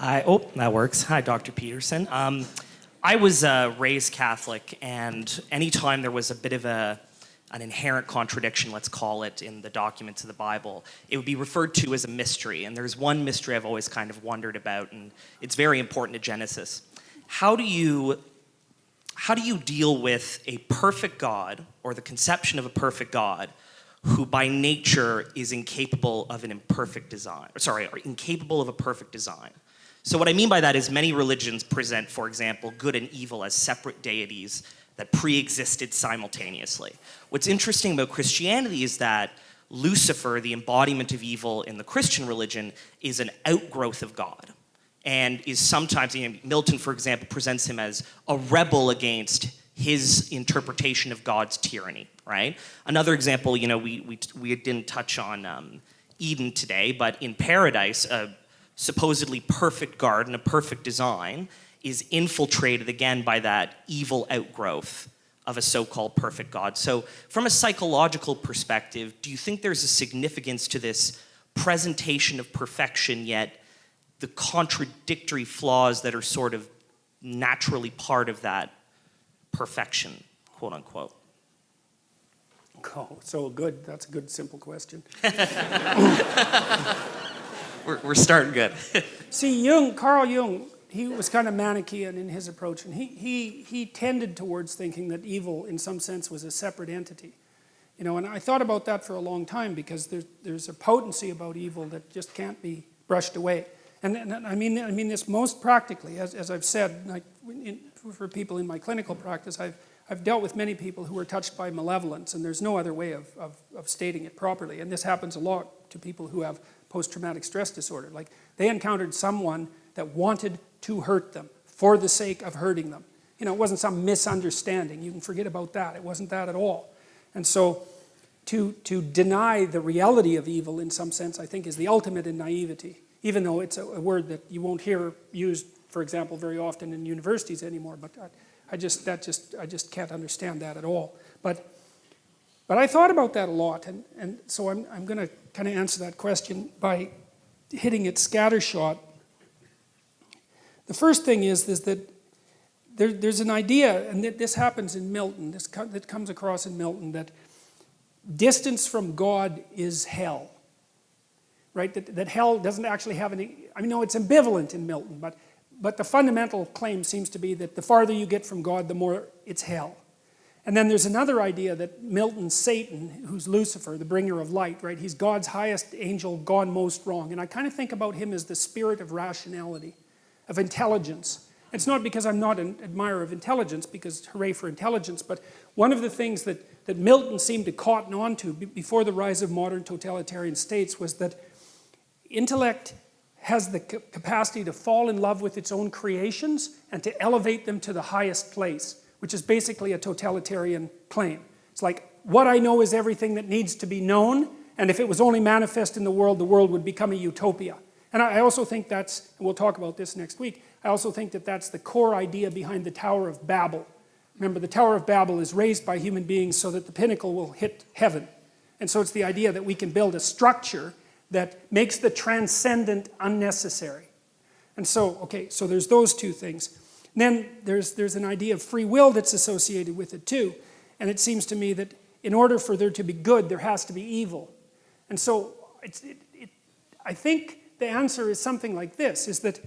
Hi. Oh, that works. Hi, Dr. Peterson. I was raised Catholic, and anytime there was a bit of an inherent contradiction, let's call it, in the documents of the Bible, it would be referred to as a mystery. And there's one mystery I've always kind of wondered about, and it's very important to Genesis. How do you deal with a perfect God, or the conception of a perfect God, who by nature is incapable of an imperfect design? Sorry, or incapable of a perfect design. So what I mean by that is many religions present, for example, good and evil as separate deities that pre-existed simultaneously. What's interesting about Christianity is that Lucifer, the embodiment of evil in the Christian religion, is an outgrowth of God, and is sometimes, Milton, for example, presents him as a rebel against his interpretation of God's tyranny, right? Another example, we didn't touch on Eden today, but in paradise, a supposedly perfect garden, a perfect design, is infiltrated again by that evil outgrowth of a so-called perfect God. So from a psychological perspective, do you think there's a significance to this presentation of perfection, yet the contradictory flaws that are sort of naturally part of that perfection, quote unquote? Oh, so good. That's a good, simple question. We're starting good. See, Carl Jung, he was kind of Manichaean in his approach, and he tended towards thinking that evil, in some sense, was a separate entity. And I thought about that for a long time, because there's a potency about evil that just can't be brushed away. And I mean this most practically, as I've said, like for people in my clinical practice, I've dealt with many people who are touched by malevolence, and there's no other way of stating it properly. And this happens a lot to people who have post-traumatic stress disorder. Like, they encountered someone that wanted to hurt them for the sake of hurting them. It wasn't some misunderstanding. You can forget about that. It wasn't that at all. And so to deny the reality of evil, in some sense, I think is the ultimate in naivety, even though it's a word that you won't hear used, for example, very often in universities anymore. But I just can't understand that at all. But I thought about that a lot, and so I'm going to kind of answer that question by hitting it scattershot. The first thing is that there's an idea, and this happens in Milton, that comes across in Milton, that distance from God is hell. Right? That hell doesn't actually have any, no, it's ambivalent in Milton, but the fundamental claim seems to be that the farther you get from God, the more it's hell. And then there's another idea that Milton's Satan, who's Lucifer, the bringer of light, right? He's God's highest angel, gone most wrong. And I kind of think about him as the spirit of rationality, of intelligence. It's not because I'm not an admirer of intelligence, because hooray for intelligence, but one of the things that Milton seemed to cotton on to before the rise of modern totalitarian states was that intellect has the capacity to fall in love with its own creations and to elevate them to the highest place, which is basically a totalitarian claim. It's like, what I know is everything that needs to be known, and if it was only manifest in the world would become a utopia. And I also think that's, and we'll talk about this next week, I also think that that's the core idea behind the Tower of Babel. Remember, the Tower of Babel is raised by human beings so that the pinnacle will hit heaven. And so it's the idea that we can build a structure that makes the transcendent unnecessary. And so, okay, so there's those two things. Then there's an idea of free will that's associated with it too. And it seems to me that in order for there to be good, there has to be evil. And so I think the answer is something like this, is that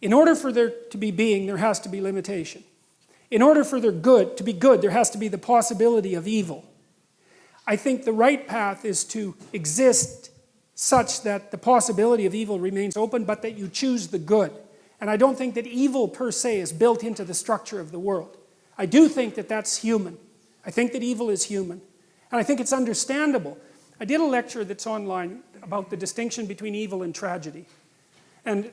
in order for there to be being, there has to be limitation. In order for there to be good, there has to be the possibility of evil. I think the right path is to exist such that the possibility of evil remains open, but that you choose the good. And I don't think that evil per se is built into the structure of the world. I do think that that's human. I think that evil is human. And I think it's understandable. I did a lecture that's online about the distinction between evil and tragedy. And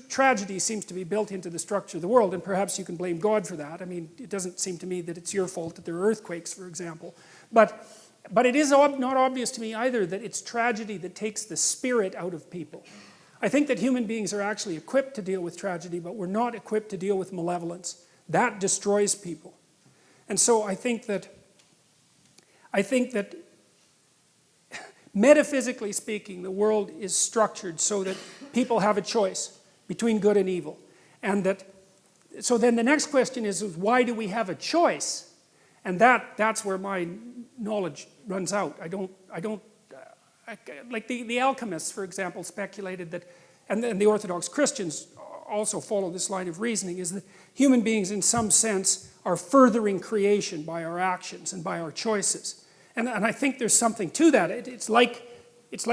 tragedy seems to be built into the structure of the world, and perhaps you can blame God for that. It doesn't seem to me that it's your fault that there are earthquakes, for example. But it is not obvious to me either that it's tragedy that takes the spirit out of people. I think that human beings are actually equipped to deal with tragedy, but we're not equipped to deal with malevolence. That destroys people. And so I think that Metaphysically speaking, the world is structured so that people have a choice between good and evil. And that, so then the next question is why do we have a choice? And that's where my knowledge runs out. Like the alchemists, for example, speculated that, and the Orthodox Christians also follow this line of reasoning, is that human beings in some sense are furthering creation by our actions and by our choices. And I think there's something to that. It's like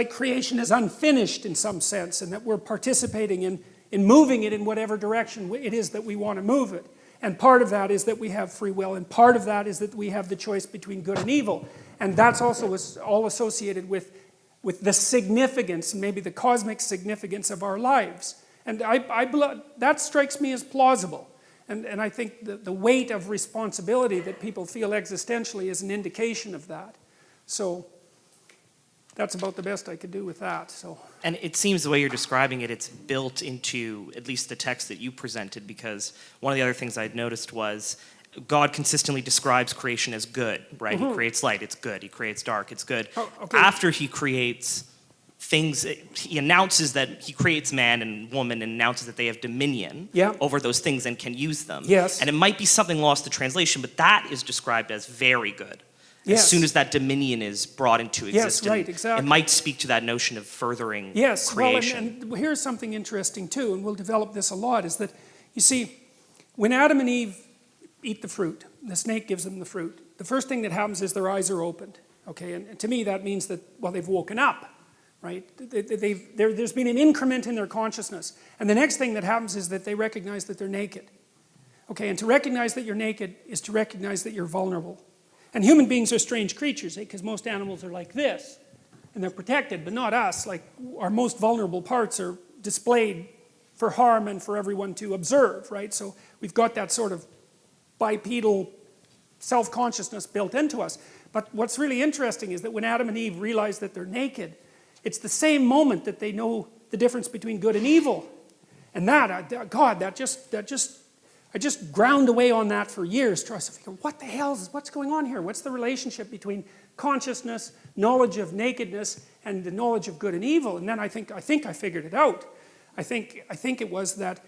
creation is unfinished in some sense, and that we're participating in moving it in whatever direction it is that we want to move it. And part of that is that we have free will, and part of that is that we have the choice between good and evil. And that's also all associated with the significance, and maybe the cosmic significance of our lives. And that strikes me as plausible. And I think the weight of responsibility that people feel existentially is an indication of that. So that's about the best I could do with that. So. And it seems the way you're describing it, it's built into at least the text that you presented, because one of the other things I'd noticed was God consistently describes creation as good, right? He creates light, it's good. He creates dark, it's good. Oh, okay. After he creates things, he announces that he creates man and woman and announces that they have dominion over those things and can use them. Yes. And it might be something lost to translation, but that is described as very good. As soon as that dominion is brought into existence, yes, right, exactly. It might speak to that notion of furthering yes, creation. Well, and here's something interesting too, and we'll develop this a lot, is that, you see, when Adam and Eve eat the fruit, the snake gives them the fruit, the first thing that happens is their eyes are opened, okay? And to me that means that, well, they've woken up, right? There's been an increment in their consciousness. And the next thing that happens is that they recognize that they're naked. Okay, and to recognize that you're naked is to recognize that you're vulnerable. And human beings are strange creatures, because most animals are like this, and they're protected, but not us. Like, our most vulnerable parts are displayed for harm and for everyone to observe, right? So we've got that sort of bipedal self-consciousness built into us. But what's really interesting is that when Adam and Eve realize that they're naked, it's the same moment that they know the difference between good and evil. And God, I just ground away on that for years, trying to figure, what's going on here? What's the relationship between consciousness, knowledge of nakedness, and the knowledge of good and evil? And then I think I figured it out. I think it was that,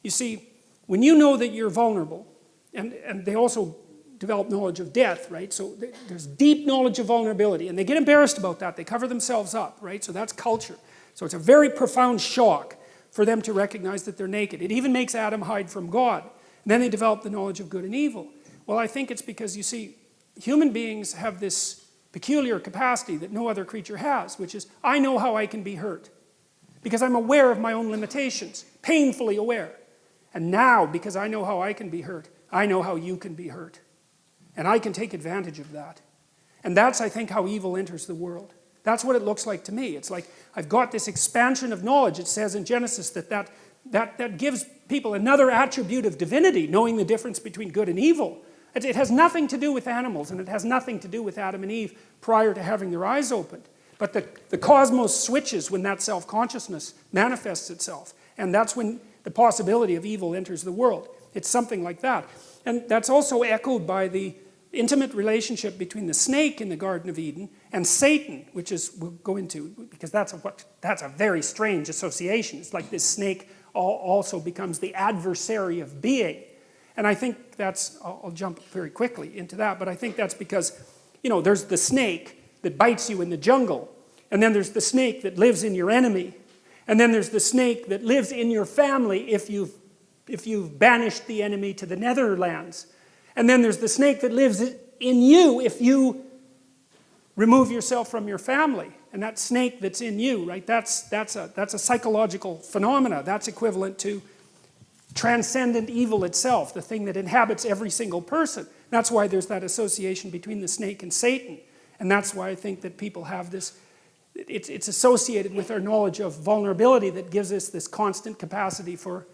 you see, when you know that you're vulnerable, and they also develop knowledge of death, right? So there's deep knowledge of vulnerability, and they get embarrassed about that. They cover themselves up, right? So that's culture. So it's a very profound shock for them to recognize that they're naked. It even makes Adam hide from God. And then they develop the knowledge of good and evil. Well, I think it's because, you see, human beings have this peculiar capacity that no other creature has, which is, I know how I can be hurt. Because I'm aware of my own limitations, painfully aware. And now, because I know how I can be hurt, I know how you can be hurt. And I can take advantage of that. And that's, I think, how evil enters the world. That's what it looks like to me. It's like, I've got this expansion of knowledge. It says in Genesis that gives people another attribute of divinity, knowing the difference between good and evil. It has nothing to do with animals, and it has nothing to do with Adam and Eve prior to having their eyes opened. But the cosmos switches when that self-consciousness manifests itself. And that's when the possibility of evil enters the world. It's something like that. And that's also echoed by the intimate relationship between the snake in the Garden of Eden and Satan, which is, we'll go into, because that's a very strange association. It's like this snake also becomes the adversary of being. And I think that's, I'll jump very quickly into that, but I think that's because, you know, there's the snake that bites you in the jungle, and then there's the snake that lives in your enemy, and then there's the snake that lives in your family if you've banished the enemy to the Netherlands. And then there's the snake that lives in you if you remove yourself from your family. And that snake that's in you, right, that's a psychological phenomena. That's equivalent to transcendent evil itself, the thing that inhabits every single person. That's why there's that association between the snake and Satan. And that's why I think that people have this, it's associated with our knowledge of vulnerability that gives us this constant capacity for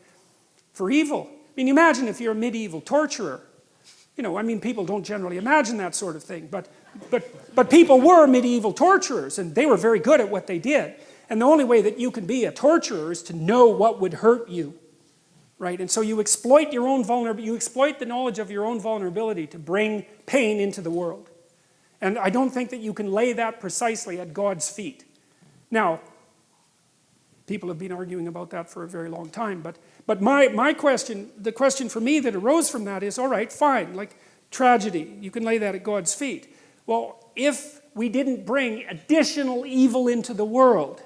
evil. I mean, imagine if you're a medieval torturer. You know, I mean, people don't generally imagine that sort of thing, but people were medieval torturers, and they were very good at what they did. And the only way that you can be a torturer is to know what would hurt you, right? And so you exploit your own vulnerability, you exploit the knowledge of your own vulnerability to bring pain into the world. And I don't think that you can lay that precisely at God's feet. Now, people have been arguing about that for a very long time, but my question, the question for me that arose from that is, all right, fine, like tragedy, you can lay that at God's feet. Well, if we didn't bring additional evil into the world,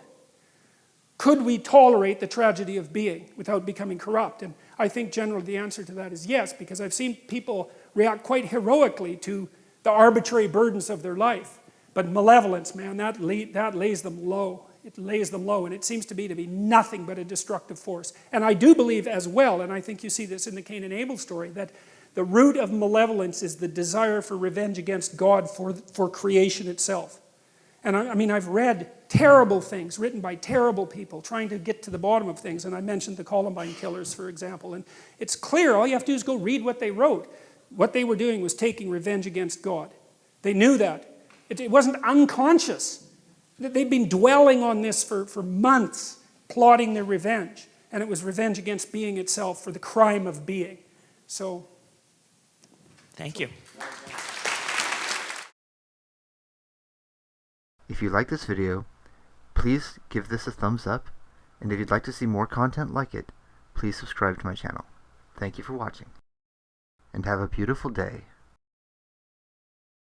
could we tolerate the tragedy of being without becoming corrupt? And I think generally the answer to that is yes, because I've seen people react quite heroically to the arbitrary burdens of their life. But malevolence, man, that lays them low. It lays them low, and it seems to be nothing but a destructive force. And I do believe as well, and I think you see this in the Cain and Abel story, that the root of malevolence is the desire for revenge against God for creation itself. And I mean, I've read terrible things written by terrible people trying to get to the bottom of things, and I mentioned the Columbine killers, for example, and it's clear, all you have to do is go read what they wrote. What they were doing was taking revenge against God. They knew that. It wasn't unconscious. They'd been dwelling on this for months, plotting their revenge. And it was revenge against being itself for the crime of being. So. Thank you. If you like this video, please give this a thumbs up. And if you'd like to see more content like it, please subscribe to my channel. Thank you for watching. And have a beautiful day.